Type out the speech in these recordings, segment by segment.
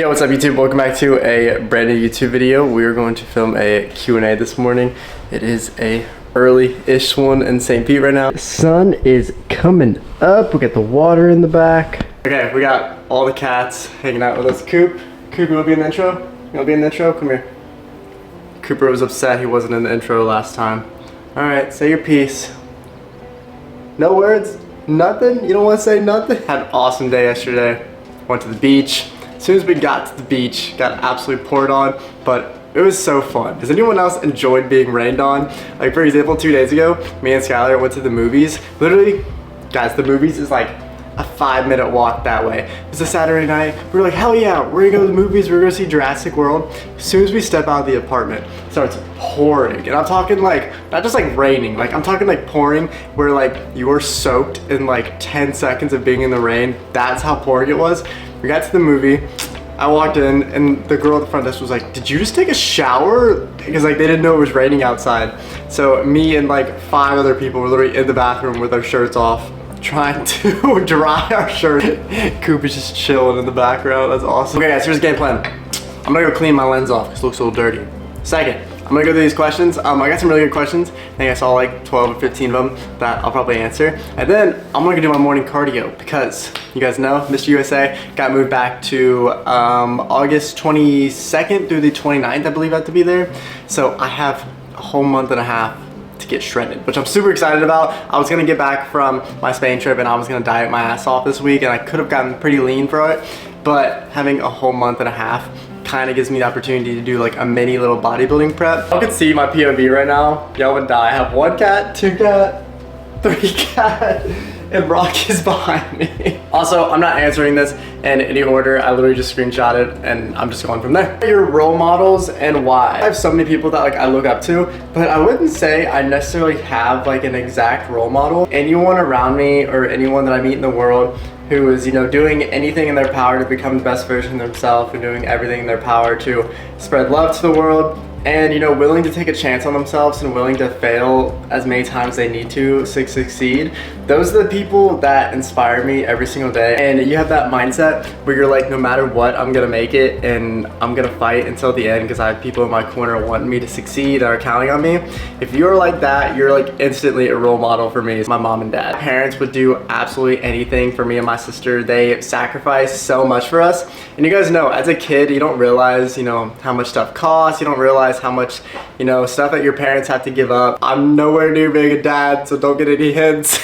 Yo, what's up YouTube? Welcome back to a brand new YouTube video. We are going to film a Q&A this morning. It is a early-ish one in St. Pete right now. The sun is coming up. We got the water in the back. Okay, we got all the cats hanging out with us. Coop, you wanna be in the intro? You wanna be in the intro? Come here. Cooper was upset he wasn't in the intro last time. All right, say your piece. No words? Nothing? You don't wanna say nothing? Had an awesome day yesterday. Went to the beach. As soon as we got to the beach, got absolutely poured on, but it was so fun. Has anyone else enjoyed being rained on? Like for example, 2 days ago, me and Skylar went to the movies. Literally, guys, the movies is like a 5-minute walk that way. It's a Saturday night. We were like, hell yeah, we're gonna go to the movies, we're gonna see Jurassic World. As soon as we step out of the apartment, it starts pouring. And I'm talking like, not just like raining, like I'm talking like pouring where like you were soaked in like 10 seconds of being in the rain. That's how pouring it was. We got to the movie, I walked in and the girl at the front desk was like, did you just take a shower? Because like they didn't know it was raining outside. So me and like 5 other people were literally in the bathroom with our shirts off, trying to dry our shirt. Coop is just chilling in the background, that's awesome. Okay guys, here's the game plan. I'm gonna go clean my lens off, because it looks a little dirty. Second, I'm gonna go through these questions. I got some really good questions. I think I saw like 12 or 15 of them that I'll probably answer. And then I'm gonna do my morning cardio because you guys know Mr. USA got moved back to August 22nd through the 29th, I believe I have to be there. So I have a whole month and a half to get shredded, which I'm super excited about. I was gonna get back from my Spain trip and I was gonna diet my ass off this week and I could have gotten pretty lean for it, but having a whole month and a half kind of gives me the opportunity to do like a mini little bodybuilding prep. You can see my POV right now. Y'all would die. I have 1 cat, 2 cat, 3 cat, and Rock is behind me. Also, I'm not answering this in any order. I literally just screenshot it and I'm just going from there. Your role models and why. I have so many people that like I look up to, but I wouldn't say I necessarily have like an exact role model. Anyone around me or anyone that I meet in the world who is, you know, doing anything in their power to become the best version of themselves and doing everything in their power to spread love to the world and, you know, willing to take a chance on themselves and willing to fail as many times as they need to succeed. Those are the people that inspire me every single day. And you have that mindset where you're like, no matter what, I'm gonna make it and I'm gonna fight until the end because I have people in my corner wanting me to succeed and are counting on me. If you're like that, you're like instantly a role model for me. My mom and dad. Parents would do absolutely anything for me and my sister. They sacrifice so much for us. And you guys know, as a kid, you don't realize, you know, how much stuff costs. You don't realize how much, you know, stuff that your parents have to give up. I'm nowhere near being a dad, so don't get any hints.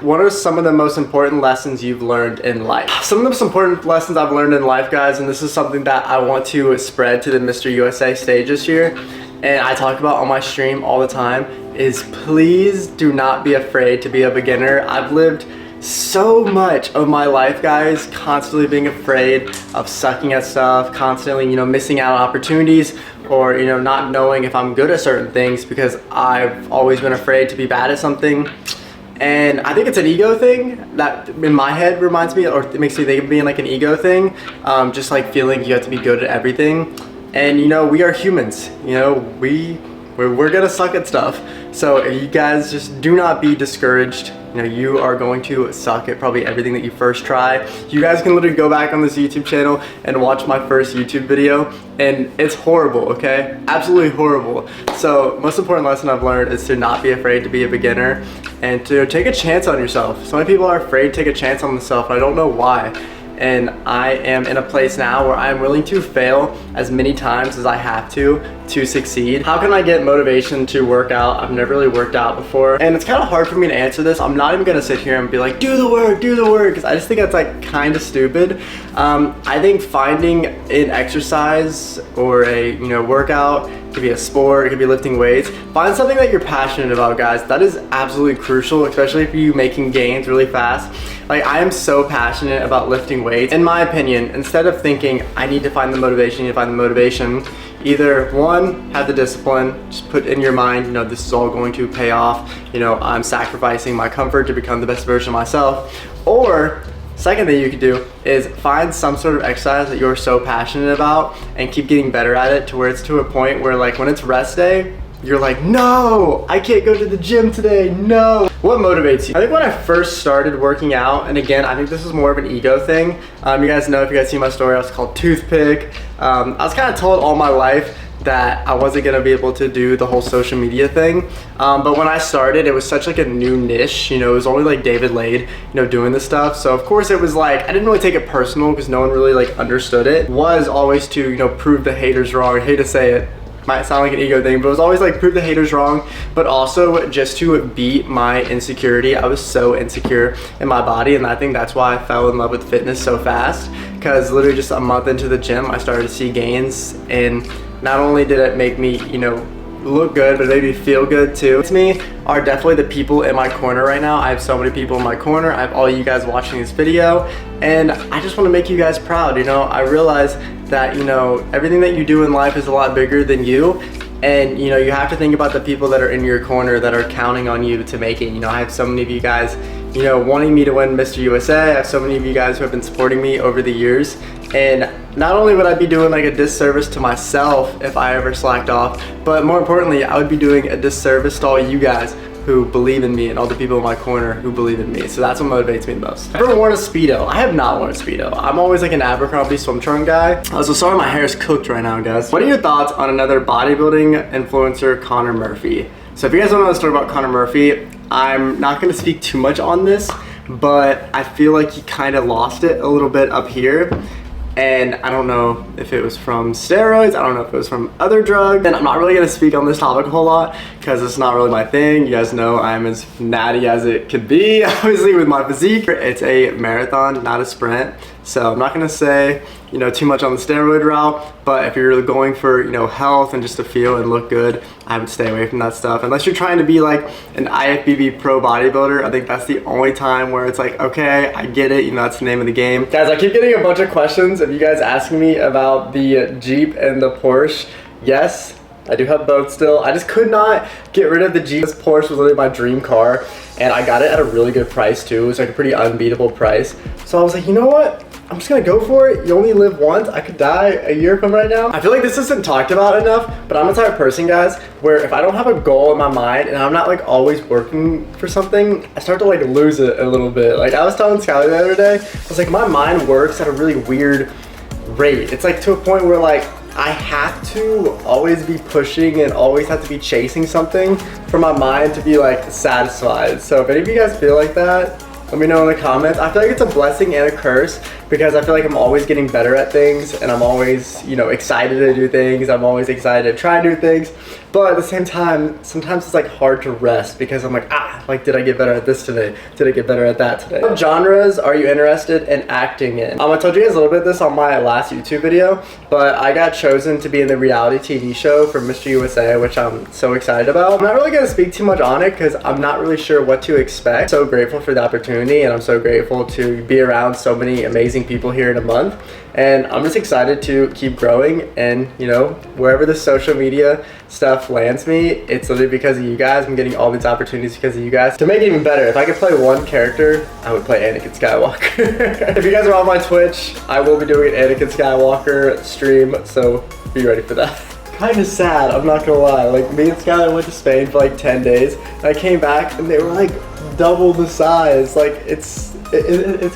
What are some of the most important lessons you've learned in life? Some of the most important lessons I've learned in life, guys, and this is something that I want to spread to the Mr. USA stage this year, and I talk about on my stream all the time, is please do not be afraid to be a beginner. I've lived so much of my life, guys, constantly being afraid of sucking at stuff, constantly, you know, missing out on opportunities, or, you know, not knowing if I'm good at certain things because I've always been afraid to be bad at something. And I think it's an ego thing that in my head reminds me, or it makes me think of being like an ego thing, just like feeling you have to be good at everything. And, you know, we are humans, you know, we're gonna suck at stuff. So if you guys just do not be discouraged. You know, you are going to suck at probably everything that you first try. You guys can literally go back on this YouTube channel and watch my first YouTube video and it's horrible, okay? Absolutely horrible. So most important lesson I've learned is to not be afraid to be a beginner and to take a chance on yourself. So many people are afraid to take a chance on themselves, and I don't know why. And I am in a place now where I'm willing to fail as many times as I have to succeed. How can I get motivation to work out? I've never really worked out before. And it's kind of hard for me to answer this. I'm not even gonna sit here and be like, do the work, because I just think that's like kind of stupid. I think finding an exercise or a, you know, workout, it could be a sport, it could be lifting weights. Find something that you're passionate about, guys. That is absolutely crucial, especially if you're making gains really fast. Like, I am so passionate about lifting weights. In my opinion, instead of thinking, I need to find the motivation, either one, have the discipline, just put in your mind, you know, this is all going to pay off. You know, I'm sacrificing my comfort to become the best version of myself. Or, second thing you could do is find some sort of exercise that you're so passionate about and keep getting better at it to where it's to a point where like when it's rest day, you're like, no, I can't go to the gym today, no. What motivates you? I think when I first started working out, and again, I think this was more of an ego thing. You guys know, if you guys see my story, I was called Toothpick. I was kind of told all my life that I wasn't gonna be able to do the whole social media thing. But when I started, it was such like a new niche, you know, it was only like David Lade, you know, doing this stuff. So of course it was like, I didn't really take it personal because no one really like understood it. It was always to, you know, prove the haters wrong. I hate to say it, might sound like an ego thing, but it was always like prove the haters wrong, but also just to beat my insecurity. I was so insecure in my body, and I think that's why I fell in love with fitness so fast, because literally just a month into the gym, I started to see gains, and not only did it make me, you know, look good, but it made me feel good too. To me are definitely the people in my corner right now. I have so many people in my corner. I have all you guys watching this video, and I just want to make you guys proud. You know, I realize that, you know, everything that you do in life is a lot bigger than you, and you know, you have to think about the people that are in your corner that are counting on you to make it. You know, I have so many of you guys, you know, wanting me to win Mr. USA. I have so many of you guys who have been supporting me over the years, and not only would I be doing like a disservice to myself if I ever slacked off, but more importantly, I would be doing a disservice to all you guys who believe in me and all the people in my corner who believe in me. So that's what motivates me the most. I've never worn a Speedo. I have not worn a Speedo. I'm always like an Abercrombie swim trunk guy. So sorry my hair is cooked right now, guys. What are your thoughts on another bodybuilding influencer, Connor Murphy? So if you guys don't know the story about Connor Murphy, I'm not gonna speak too much on this, but I feel like he kind of lost it a little bit up here. And I don't know if it was from steroids, I don't know if it was from other drugs. And I'm not really gonna speak on this topic a whole lot because it's not really my thing. You guys know I'm as natty as it could be, obviously with my physique. It's a marathon, not a sprint. So I'm not gonna say, you know, too much on the steroid route, but if you're really going for, you know, health and just to feel and look good, I would stay away from that stuff. Unless you're trying to be like an IFBB pro bodybuilder, I think that's the only time where it's like, okay, I get it, you know, that's the name of the game. Guys, I keep getting a bunch of questions of you guys asking me about the Jeep and the Porsche. Yes, I do have both still. I just could not get rid of the Jeep. This Porsche was literally my dream car, and I got it at a really good price too. It was like a pretty unbeatable price. So I was like, you know what? I'm just gonna go for it. You only live once. I could die a year from right now. I feel like this isn't talked about enough, but I'm the type of person, guys, where if I don't have a goal in my mind and I'm not like always working for something, I start to like lose it a little bit. Like I was telling Skylar the other day, I was like, my mind works at a really weird rate. It's like to a point where like I have to always be pushing and always have to be chasing something for my mind to be like satisfied. So if any of you guys feel like that, let me know in the comments. I feel like it's a blessing and a curse because I feel like I'm always getting better at things and I'm always, you know, excited to do things. I'm always excited to try new things. But at the same time, sometimes it's like hard to rest because I'm like, like did I get better at this today? Did I get better at that today? What genres are you interested in acting in? I told you guys a little bit of this on my last YouTube video, but I got chosen to be in the reality TV show for Mr. USA, which I'm so excited about. I'm not really gonna speak too much on it because I'm not really sure what to expect. So grateful for the opportunity, and I'm so grateful to be around so many amazing people here in a month. And I'm just excited to keep growing, and you know, wherever the social media stuff lands me, it's literally because of you guys. I'm getting all these opportunities because of you guys. To make it even better, if I could play one character, I would play Anakin Skywalker. If you guys are on my Twitch, I will be doing an Anakin Skywalker stream, so be ready for that. Kind of sad, I'm not gonna lie. Like me and Skylar went to Spain for like 10 days, and I came back and they were like double the size. Like it's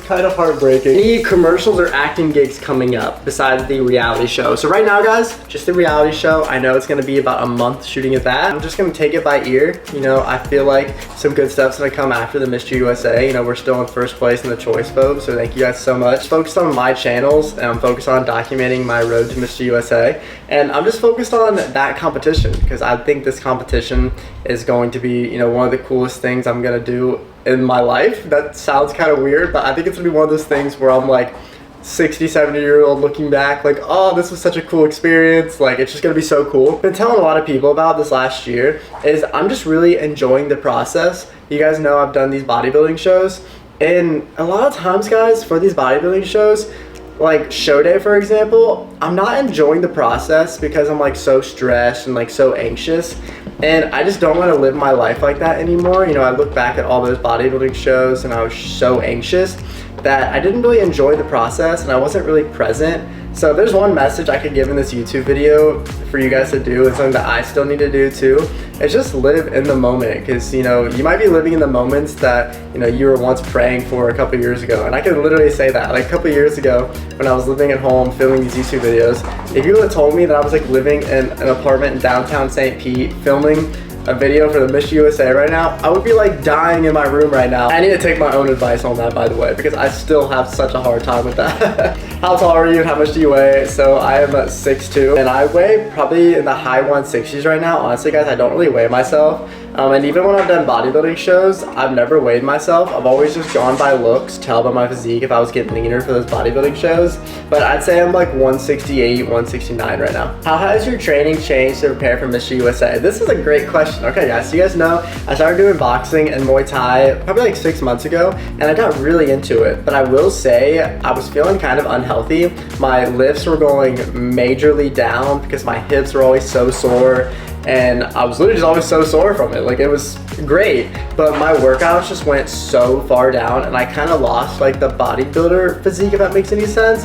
kind of heartbreaking. Any commercials or acting gigs coming up besides the reality show? So right now, guys, just the reality show. I know it's gonna be about a month shooting at that. I'm just gonna take it by ear. You know, I feel like some good stuff's gonna come after the Mr. USA. You know, we're still in first place in the choice vote, so thank you guys so much. Focused on my channels, and I'm focused on documenting my road to Mr. USA. And I'm just focused on that competition because I think this competition is going to be, you know, one of the coolest things I'm gonna do in my life. That sounds kind of weird, but I think it's gonna be one of those things where I'm like 60, 70-year-old looking back like, oh, this was such a cool experience. Like, it's just gonna be so cool. Been telling a lot of people about this last year is I'm just really enjoying the process. You guys know I've done these bodybuilding shows, and a lot of times, guys, for these bodybuilding shows, like show day for example, I'm not enjoying the process because I'm like so stressed and like so anxious, and I just don't want to live my life like that anymore. You know, I look back at all those bodybuilding shows and I was so anxious that I didn't really enjoy the process and I wasn't really present So there's one message I could give in this YouTube video for you guys to do, and something that I still need to do too. It's just live in the moment, because you know, you might be living in the moments that, you know, you were once praying for a couple years ago. And I could literally say that, like a couple years ago when I was living at home filming these YouTube videos, if you would have told me that I was like living in an apartment in downtown St. Pete filming a video for the Miss USA right now, I would be like dying in my room right now. I need to take my own advice on that, by the way, because I still have such a hard time with that. How tall are you and how much do you weigh? So I am 6'2", and I weigh probably in the high 160s right now. Honestly guys, I don't really weigh myself. And even when I've done bodybuilding shows, I've never weighed myself. I've always just gone by looks, tell by my physique if I was getting leaner for those bodybuilding shows. But I'd say I'm like 168, 169 right now. How has your training changed to prepare for Miss USA? This is a great question. Okay guys, so you guys know I started doing boxing and Muay Thai probably like 6 months ago, and I got really into it. But I will say I was feeling kind of unhealthy. My lifts were going majorly down because my hips were always so sore, and I was literally just always so sore from it. Like, it was great, but my workouts just went so far down, and I kind of lost like the bodybuilder physique, if that makes any sense,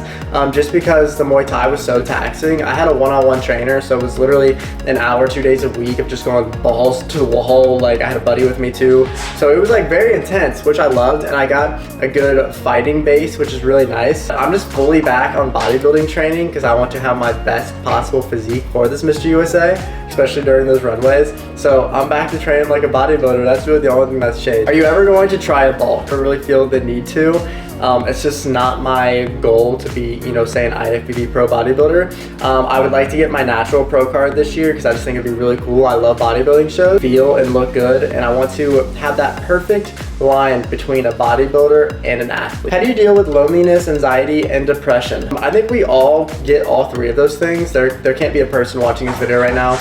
just because the Muay Thai was so taxing. I had a one-on-one trainer, so it was literally an hour 2 days a week of just going balls to the wall. Like, I had a buddy with me too, so it was like very intense, which I loved, and I got a good fighting base, which is really nice. I'm just fully back on bodybuilding training because I want to have my best possible physique for this Mr. USA, especially during those runways. So I'm back to training like a bodybuilder. That's really the only thing that's changed. Are you ever going to try a bulk or really feel the need to? It's just not my goal to be, you know, say an IFBB pro bodybuilder. I would like to get my natural pro card this year because I just think it'd be really cool. I love bodybuilding shows, feel and look good, and I want to have that perfect line between a bodybuilder and an athlete. How do you deal with loneliness, anxiety, and depression? I think we all get all three of those things. There can't be a person watching this video right now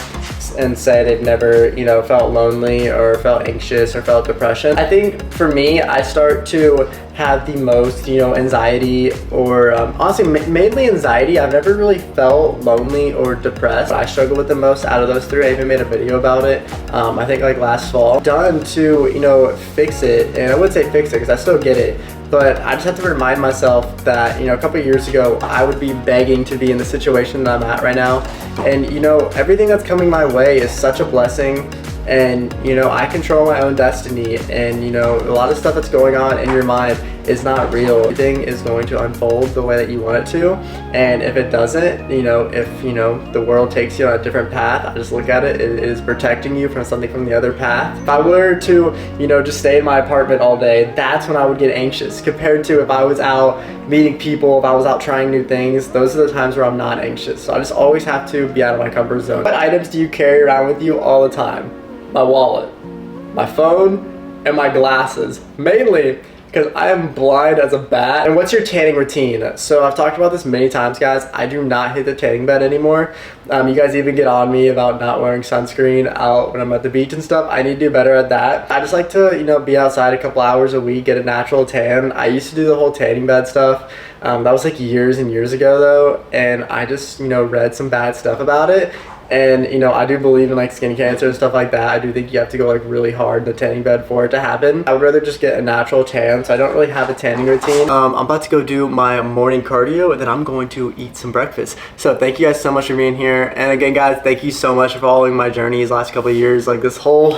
and say they've never, you know, felt lonely or felt anxious or felt depression. I think for me, I start to have the most, you know, anxiety, or honestly mainly anxiety. I've never really felt lonely or depressed. I struggle with the most out of those three. I even made a video about it, I think like last fall. Done to, you know, fix it, and I would say fix it because I still get it, but I just have to remind myself that, you know, a couple of years ago, I would be begging to be in the situation that I'm at right now. And, you know, everything that's coming my way is such a blessing. And, you know, I control my own destiny, and, you know, a lot of stuff that's going on in your mind is not real. Everything is going to unfold the way that you want it to, and if it doesn't, you know, if, you know, the world takes you on a different path, I just look at it, it is protecting you from something from the other path. If I were to, you know, just stay in my apartment all day, that's when I would get anxious, compared to if I was out meeting people, if I was out trying new things. Those are the times where I'm not anxious. So I just always have to be out of my comfort zone. What items do you carry around with you all the time? My wallet, my phone, and my glasses, mainly because I am blind as a bat. And what's your tanning routine? So I've talked about this many times, guys. I do not hit the tanning bed anymore. You guys even get on me about not wearing sunscreen out when I'm at the beach and stuff. I need to do better at that. I just like to, you know, be outside a couple hours a week, get a natural tan. I used to do the whole tanning bed stuff. That was like years and years ago though, and I just, you know, read some bad stuff about it. And, you know, I do believe in like skin cancer and stuff like that. I do think you have to go like really hard in the tanning bed for it to happen. I would rather just get a natural tan, so I don't really have a tanning routine. I'm about to go do my morning cardio, and then I'm going to eat some breakfast. So thank you guys so much for being here. And again, guys, thank you so much for following my journey these last couple of years. Like this whole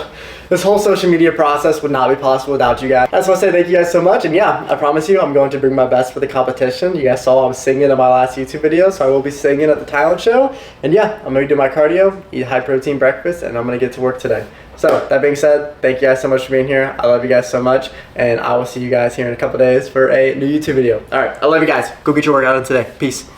social media process would not be possible without you guys. I just want to say thank you guys so much. And yeah, I promise you I'm going to bring my best for the competition. You guys saw I was singing in my last YouTube video, so I will be singing at the talent show. And yeah, I'm going to do my cardio, eat high protein breakfast, and I'm going to get to work today. So that being said, thank you guys so much for being here. I love you guys so much, and I will see you guys here in a couple days for a new YouTube video. All right, I love you guys. Go get your workout in today. Peace.